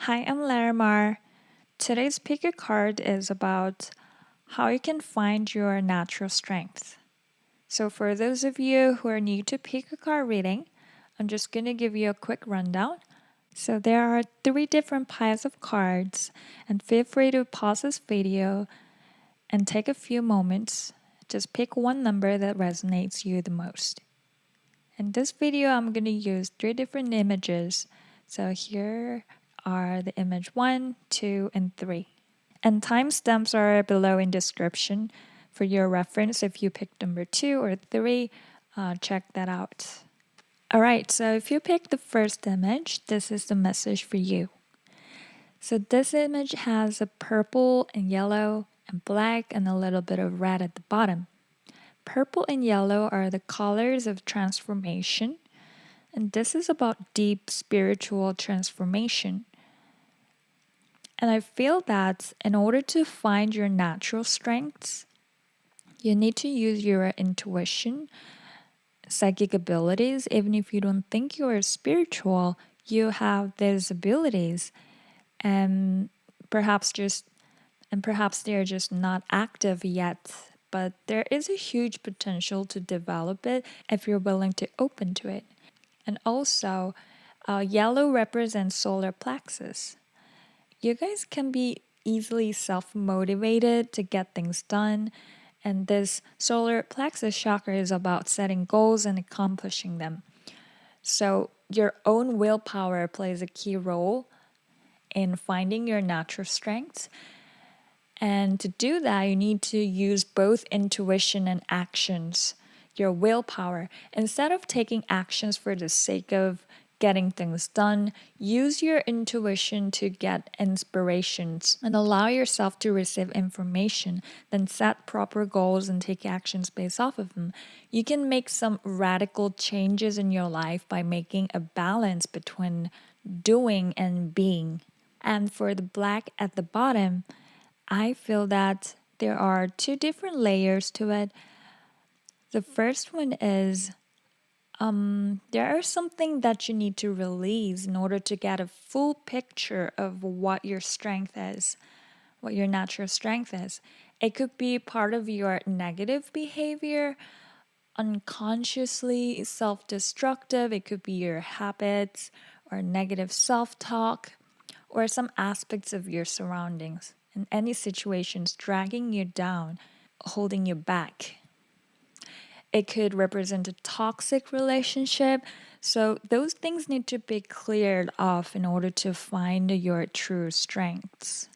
Hi, I'm Larimar. Today's pick a card is about how you can find your natural strength. So, for those of you who are new to pick a card reading, I'm just going to give you a quick rundown. So, there are three different piles of cards, and feel free to pause this video and take a few moments. Just pick one number that resonates you the most. In this video, I'm going to use three different images. So here are the image 1, 2, and 3. And timestamps are below in description for your reference. If you picked number 2 or 3, check that out. Alright, so if you pick the first image, this is the message for you. So this image has a purple and yellow and black and a little bit of red at the bottom. Purple and yellow are the colors of transformation, and this is about deep spiritual transformation. And I feel that in order to find your natural strengths, you need to use your intuition, psychic abilities. Even if you don't think you are spiritual, you have these abilities, and perhaps they're just not active yet. But there is a huge potential to develop it if you're willing to open to it. And also, yellow represents solar plexus. You guys can be easily self-motivated to get things done, and this solar plexus chakra is about setting goals and accomplishing them. So your own willpower plays a key role in finding your natural strengths. And to do that, you need to use both intuition and actions, your willpower. Instead of taking actions for the sake of getting things done, use your intuition to get inspirations and allow yourself to receive information, then set proper goals and take actions based off of them. You can make some radical changes in your life by making a balance between doing and being. And for the black at the bottom, I feel that there are two different layers to it. The first one is there is something that you need to release in order to get a full picture of what your strength is, what your natural strength is. It could be part of your negative behavior, unconsciously self destructive, it could be your habits or negative self talk, or some aspects of your surroundings. In any situations dragging you down, holding you back. It could represent a toxic relationship. So those things need to be cleared off in order to find your true strengths.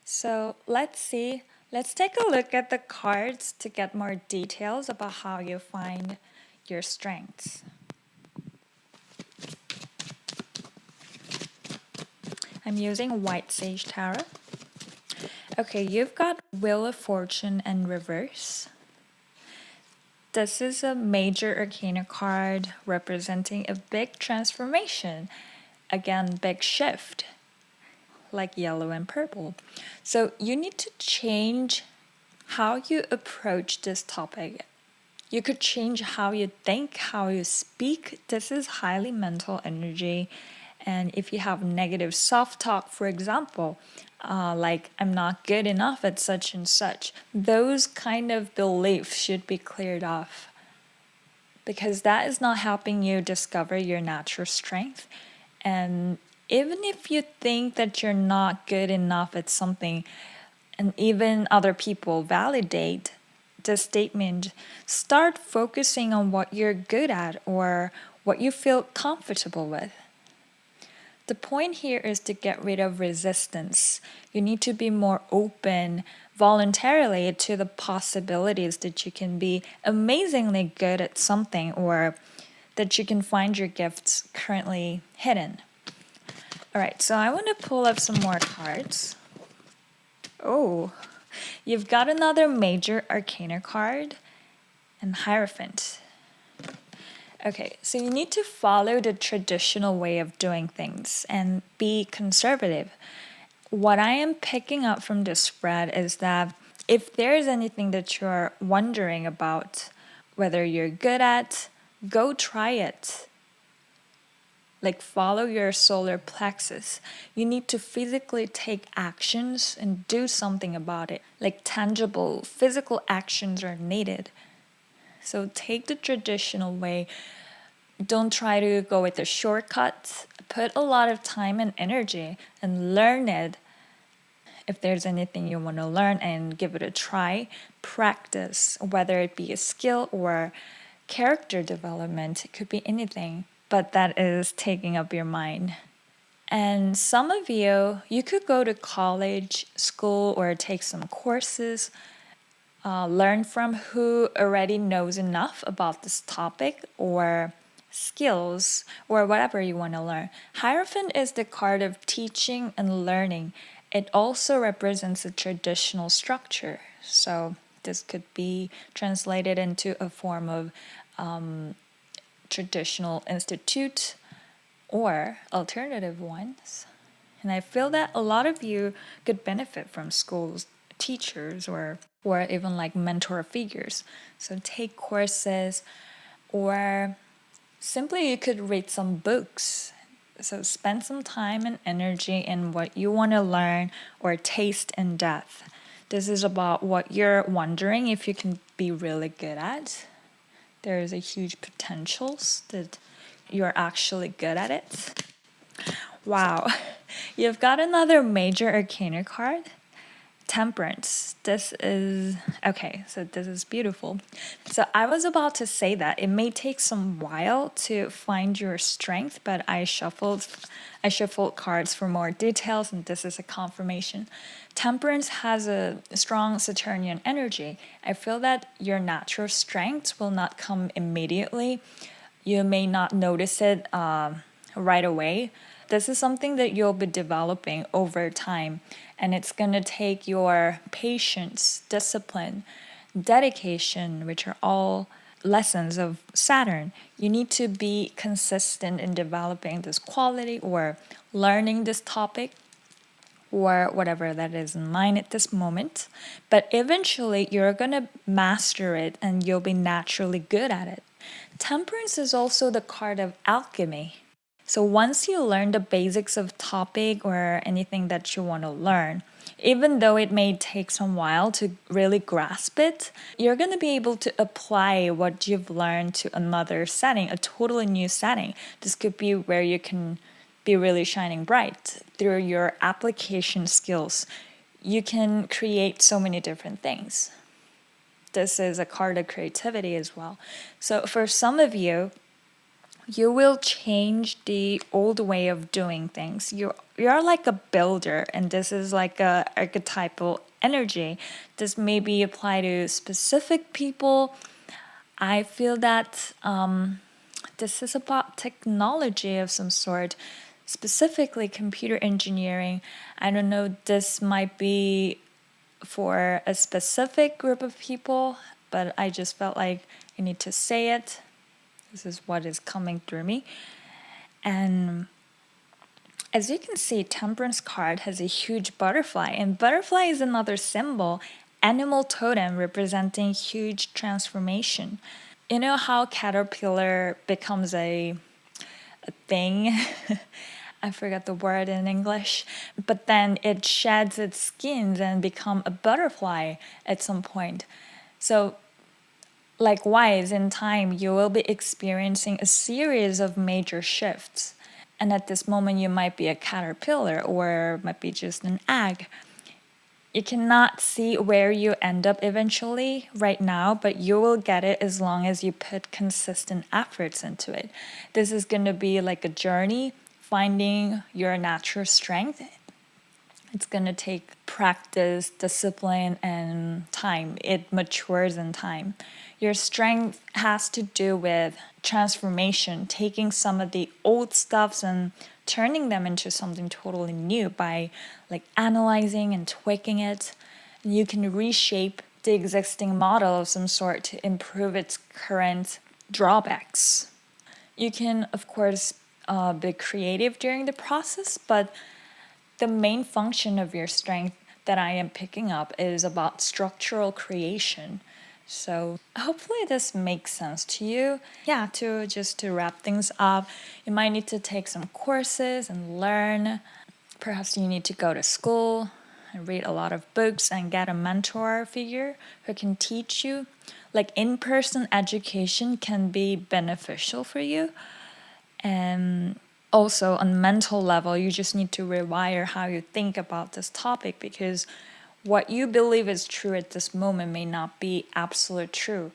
So let's see. Let's take a look at the cards to get more details about how you find your strengths. I'm using White Sage Tarot. Okay, you've got Wheel of Fortune in reverse. This is a major arcana card representing a big transformation. Again, big shift, like yellow and purple. So you need to change how you approach this topic. You could change how you think, how you speak. This is highly mental energy. And if you have negative self-talk, for example, like I'm not good enough at such and such, those kind of beliefs should be cleared off, because that is not helping you discover your natural strength. And even if you think that you're not good enough at something, and even other people validate the statement, start focusing on what you're good at or what you feel comfortable with. The point here is to get rid of resistance. You need to be more open voluntarily to the possibilities that you can be amazingly good at something, or that you can find your gifts currently hidden. All right, so I want to pull up some more cards. Oh, you've got another major arcana card and Hierophant. Okay, so you need to follow the traditional way of doing things and be conservative. What I am picking up from this spread is that if there's anything that you're wondering about, whether you're good at, go try it. like follow your solar plexus. You need to physically take actions and do something about it. Like tangible, physical actions are needed. So take the traditional way. Don't try to go with the shortcuts. Put a lot of time and energy and learn it. If there's anything you want to learn, and give it a try, practice, whether it be a skill or character development, it could be anything, but that is taking up your mind. And some of you could go to college, school, or take some courses, learn from who already knows enough about this topic or skills or whatever you want to learn. Hierophant is the card of teaching and learning. It also represents a traditional structure. So this could be translated into a form of traditional institute or alternative ones. And I feel that a lot of you could benefit from schools, teachers, or even like mentor figures. So take courses, or simply you could read some books. So spend some time and energy in what you want to learn or taste in depth. This is about what you're wondering if you can be really good at. There is a huge potentials that you're actually good at it. Wow, you've got another major arcana card. Temperance. This is okay, so this is beautiful. So I was about to say that it may take some while to find your strength, but I shuffled cards for more details, and this is a confirmation. Temperance has a strong Saturnian energy. I feel that your natural strength will not come immediately. You may not notice it right away. This is something that you'll be developing over time, and it's going to take your patience, discipline, dedication, which are all lessons of Saturn. You need to be consistent in developing this quality or learning this topic or whatever that is in mind at this moment. But eventually, you're going to master it and you'll be naturally good at it. Temperance is also the card of alchemy. So once you learn the basics of topic or anything that you want to learn, even though it may take some while to really grasp it, you're going to be able to apply what you've learned to another setting, a totally new setting. This could be where you can be really shining bright through your application skills. You can create so many different things. This is a card of creativity as well. So for some of you, you will change the old way of doing things. You're like a builder, and this is like a archetypal energy. This may be applied to specific people. I feel that this is about technology of some sort, specifically computer engineering. I don't know, this might be for a specific group of people, but I just felt like I need to say it. This is what is coming through me. And as you can see, Temperance card has a huge butterfly, and butterfly is another symbol, animal totem representing huge transformation. You know how caterpillar becomes a thing? I forgot the word in English, but then it sheds its skins and become a butterfly at some point. So likewise, in time, you will be experiencing a series of major shifts. And at this moment, you might be a caterpillar or might be just an egg. You cannot see where you end up eventually right now, but you will get it as long as you put consistent efforts into it. This is going to be like a journey, finding your natural strength. It's going to take practice, discipline, and time. It matures in time. Your strength has to do with transformation, taking some of the old stuffs and turning them into something totally new by like analyzing and tweaking it. You can reshape the existing model of some sort to improve its current drawbacks. You can, of course, be creative during the process, but the main function of your strength that I am picking up is about structural creation. So hopefully this makes sense to you. Yeah, to wrap things up, you might need to take some courses and learn. Perhaps you need to go to school and read a lot of books and get a mentor figure who can teach you. Like in-person education can be beneficial for you. And also on mental level, you just need to rewire how you think about this topic, because what you believe is true at this moment may not be absolute true.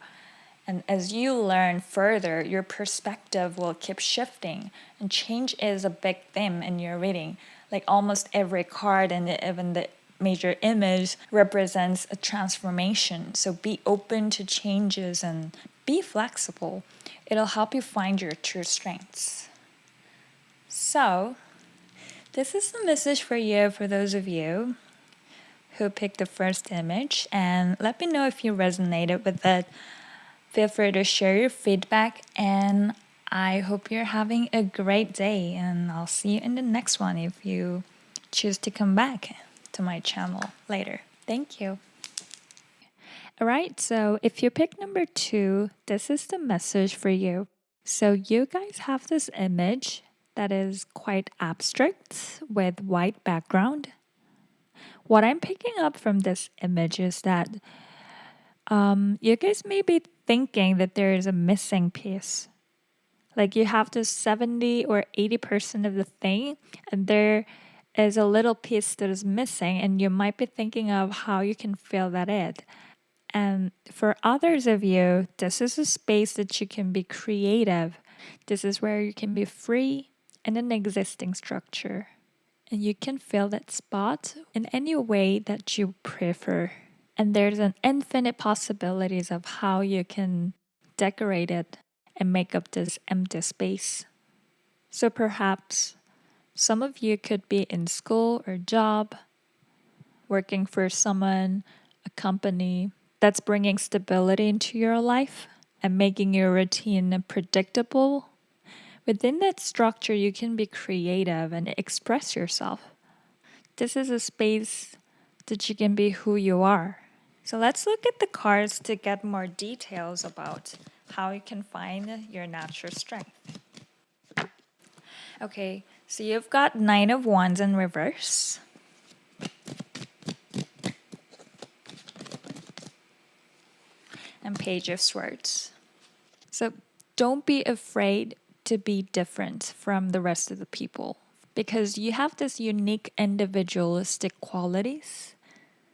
And as you learn further, your perspective will keep shifting. And change is a big theme in your reading. Like almost every card and even the major image represents a transformation. So be open to changes and be flexible. It'll help you find your true strengths. So, this is the message for you, for those of you who picked the first image, and let me know if you resonated with it. Feel free to share your feedback, and I hope you're having a great day, and I'll see you in the next one if you choose to come back to my channel later. Thank you. Alright, so if you pick number 2, this is the message for you. So you guys have this image that is quite abstract with white background. What I'm picking up from this image is that you guys may be thinking that there is a missing piece. Like you have this 70 or 80% of the thing, and there is a little piece that is missing, and you might be thinking of how you can fill that in. And for others of you, this is a space that you can be creative. This is where you can be free in an existing structure. And you can fill that spot in any way that you prefer. And there's an infinite possibilities of how you can decorate it and make up this empty space. So perhaps some of you could be in school or job, working for someone, a company that's bringing stability into your life and making your routine predictable. Within that structure, you can be creative and express yourself. This is a space that you can be who you are. So let's look at the cards to get more details about how you can find your natural strength. Okay, so you've got 9 of Wands in reverse. And Page of Swords. So don't be afraid to be different from the rest of the people, because you have this unique individualistic qualities.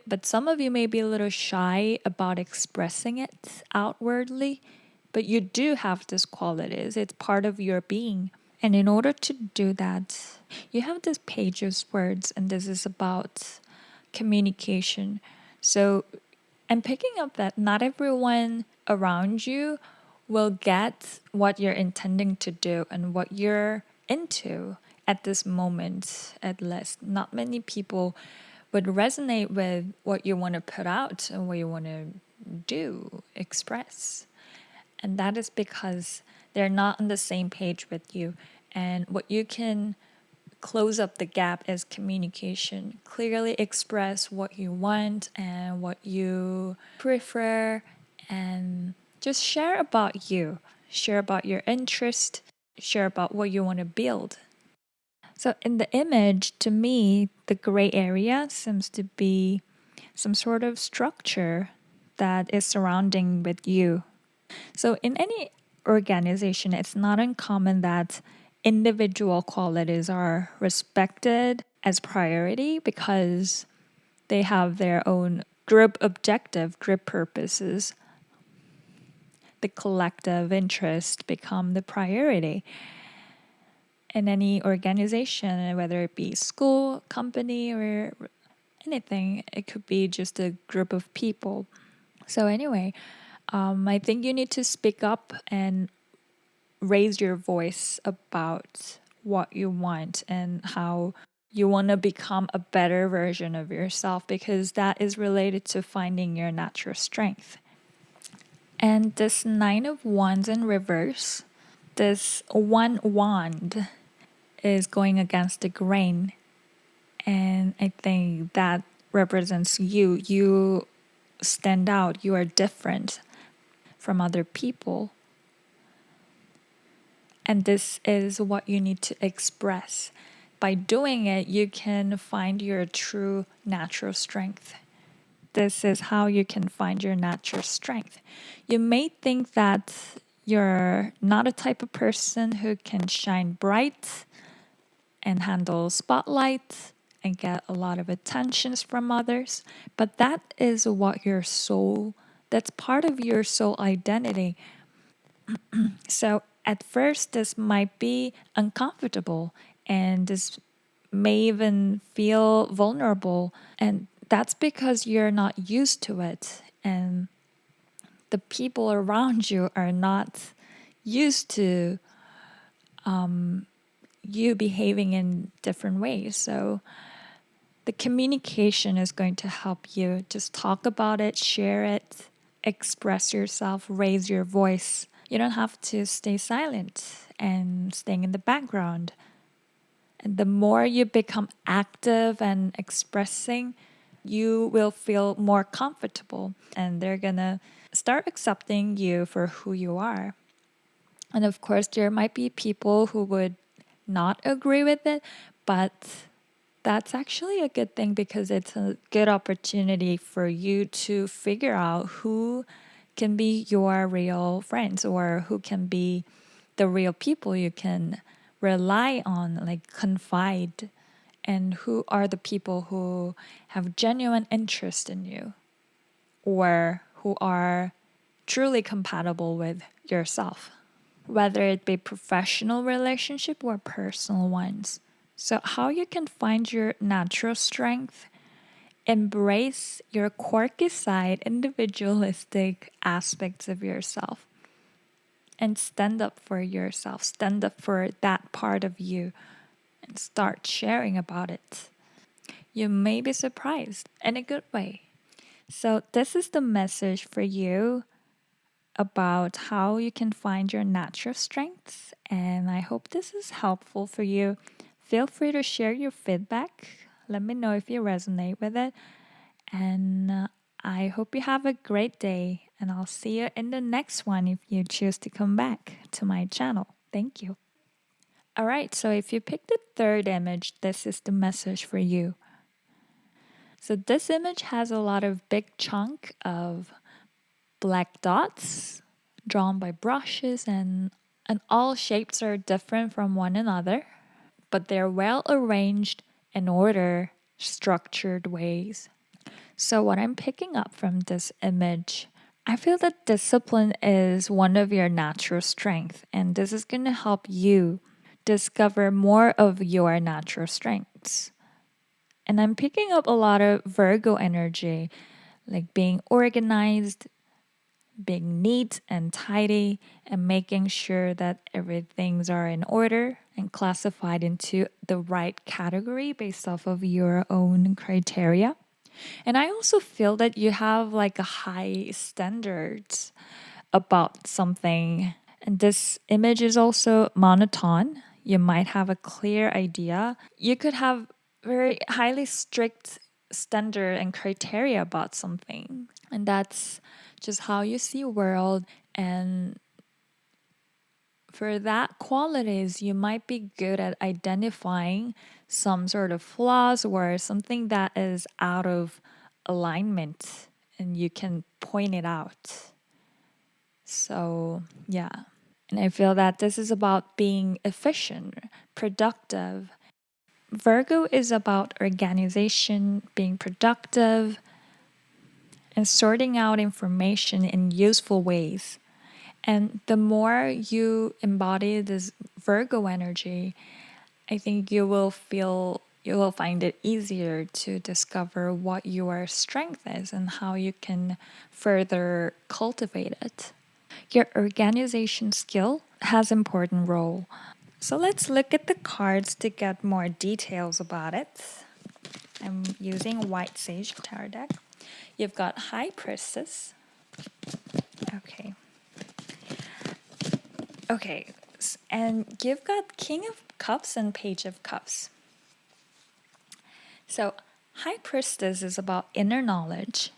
But some of you may be a little shy about expressing it outwardly, but you do have these qualities. It's part of your being. And in order to do that, you have this Page of Swords, and this is about communication. So I'm picking up that not everyone around you will get what you're intending to do and what you're into at this moment, at least. Not many people would resonate with what you want to put out and what you want to do, express. And that is because they're not on the same page with you. And what you can close up the gap is communication. Clearly express what you want and what you prefer, and just share about you. Share about your interest. Share about what you want to build. So in the image, to me, the gray area seems to be some sort of structure that is surrounding with you. So in any organization, it's not uncommon that individual qualities are respected as priority because they have their own group objective, group purposes. The collective interest become the priority in any organization, whether it be school, company, or anything. It could be just a group of people. So anyway, I think you need to speak up and raise your voice about what you want and how you want to become a better version of yourself, because that is related to finding your natural strength. And this 9 of Wands in reverse, this one wand is going against the grain. And I think that represents you. You stand out, you are different from other people. And this is what you need to express. By doing it, you can find your true natural strength. This is how you can find your natural strength. You may think that you're not a type of person who can shine bright and handle spotlight and get a lot of attentions from others, but that is what your soul, that's part of your soul identity. So at first, this might be uncomfortable and this may even feel vulnerable. And that's because you're not used to it. And the people around you are not used to you behaving in different ways. So the communication is going to help you. Just talk about it, share it, express yourself, raise your voice. You don't have to stay silent and staying in the background. And the more you become active and expressing, you will feel more comfortable and they're gonna start accepting you for who you are. And of course, there might be people who would not agree with it, but that's actually a good thing because it's a good opportunity for you to figure out who can be your real friends or who can be the real people you can rely on, like confide, and who are the people who have genuine interest in you or who are truly compatible with yourself, whether it be professional relationship or personal ones. So how you can find your natural strength, embrace your quirky side, individualistic aspects of yourself, and stand up for yourself, stand up for that part of you, and start sharing about it. You may be surprised in a good way. So, this is the message for you about how you can find your natural strengths, and I hope this is helpful for you. Feel free to share your feedback. Let me know if you resonate with it. And I hope you have a great day, and I'll see you in the next one if you choose to come back to my channel. Thank you. All right, so if you pick the third image, this is the message for you. So this image has a lot of big chunk of black dots drawn by brushes, and all shapes are different from one another, but they're well arranged in order, structured ways. So what I'm picking up from this image, I feel that discipline is one of your natural strengths, and this is going to help you discover more of your natural strengths. And I'm picking up a lot of Virgo energy, like being organized, being neat and tidy, and making sure that everything's are in order and classified into the right category based off of your own criteria. And I also feel that you have like a high standards about something. And this image is also monotone. You might have a clear idea. You could have very highly strict standard and criteria about something. And that's just how you see world. And for that qualities, you might be good at identifying some sort of flaws or something that is out of alignment and you can point it out. So, yeah. And I feel that this is about being efficient, productive. Virgo is about organization, being productive, and sorting out information in useful ways. And the more you embody this Virgo energy, I think you will find it easier to discover what your strength is and how you can further cultivate it. Your organization skill has important role. So let's look at the cards to get more details about it. I'm using White Sage Tarot deck. You've got High Priestess. Okay. Okay, and you've got King of Cups and Page of Cups. So, High Priestess is about inner knowledge.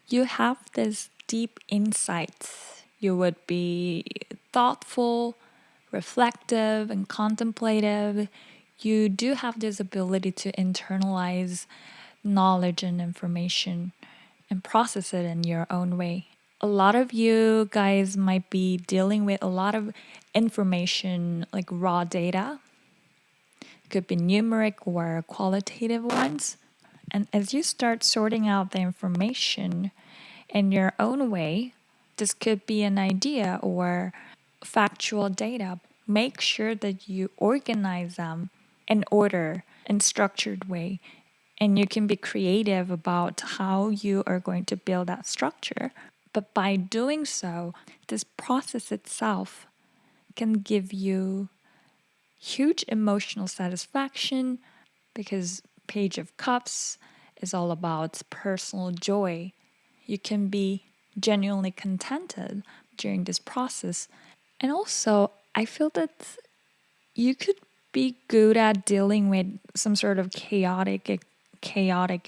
you have this deep insight. You would be thoughtful, reflective, and contemplative. You do have this ability to internalize knowledge and information and process it in your own way. A lot of you guys might be dealing with a lot of information, like raw data. It could be numeric or qualitative ones. And as you start sorting out the information in your own way, this could be an idea or factual data. Make sure that you organize them in order and structured way. And you can be creative about how you are going to build that structure. But by doing so, this process itself can give you huge emotional satisfaction because Page of Cups is all about personal joy. You can be genuinely contented during this process. And also, I feel that you could be good at dealing with some sort of chaotic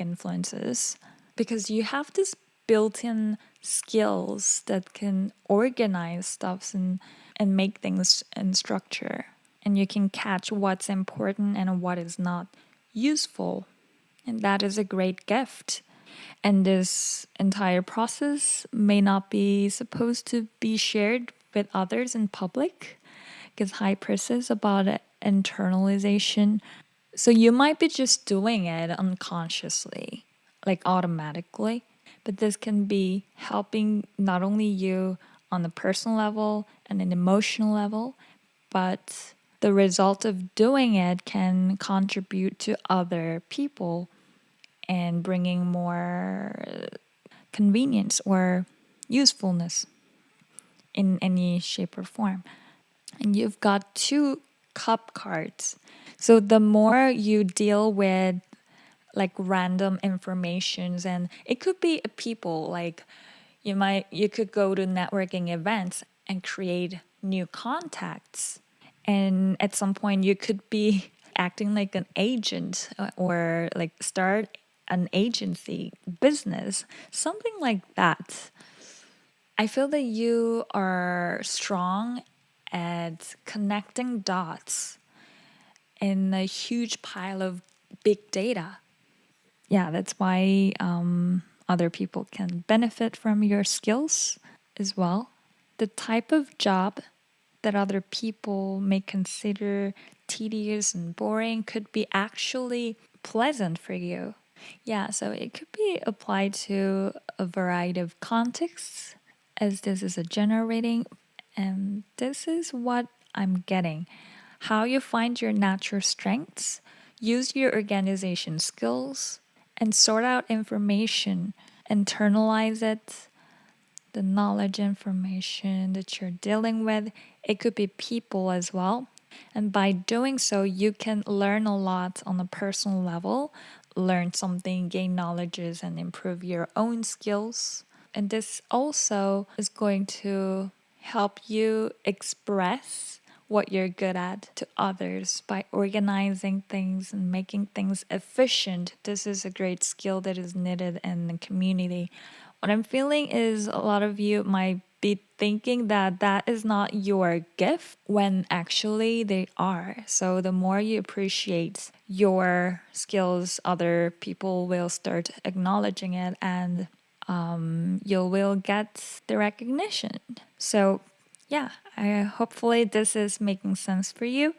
influences because you have this built-in skills that can organize stuff and make things in structure. And you can catch what's important and what is not useful. And that is a great gift. And this entire process may not be supposed to be shared with others in public because High Priestess is about internalization. So you might be just doing it unconsciously, like automatically. But this can be helping not only you on the personal level and an emotional level, but the result of doing it can contribute to other people and bringing more convenience or usefulness in any shape or form. And you've got 2 cup cards. So the more you deal with like random informations, and it could be people, like you could go to networking events and create new contacts. And at some point you could be acting like an agent or like start an agency business, something like that. I feel that you are strong at connecting dots in a huge pile of big data. Yeah, that's why other people can benefit from your skills as well. The type of job that other people may consider tedious and boring could be actually pleasant for you. Yeah, so it could be applied to a variety of contexts, as this is a general reading, and this is what I'm getting. How you find your natural strengths, use your organization skills, and sort out information, internalize it, the knowledge information that you're dealing with. It could be people as well. And by doing so, you can learn a lot on a personal level, learn something, gain knowledges, and improve your own skills. And this also is going to help you express what you're good at to others by organizing things and making things efficient. This is a great skill that is needed in the community. What I'm feeling is a lot of you might be thinking that that is not your gift when actually they are. So the more you appreciate your skills, other people will start acknowledging it, and you will get the recognition. So yeah, hopefully this is making sense for you,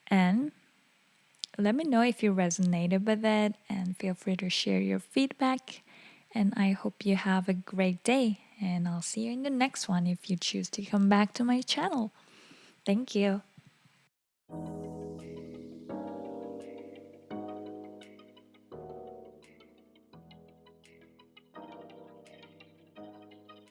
and let me know if you resonated with it, and feel free to share your feedback. And I hope you have a great day, and I'll see you in the next one if you choose to come back to my channel. Thank you.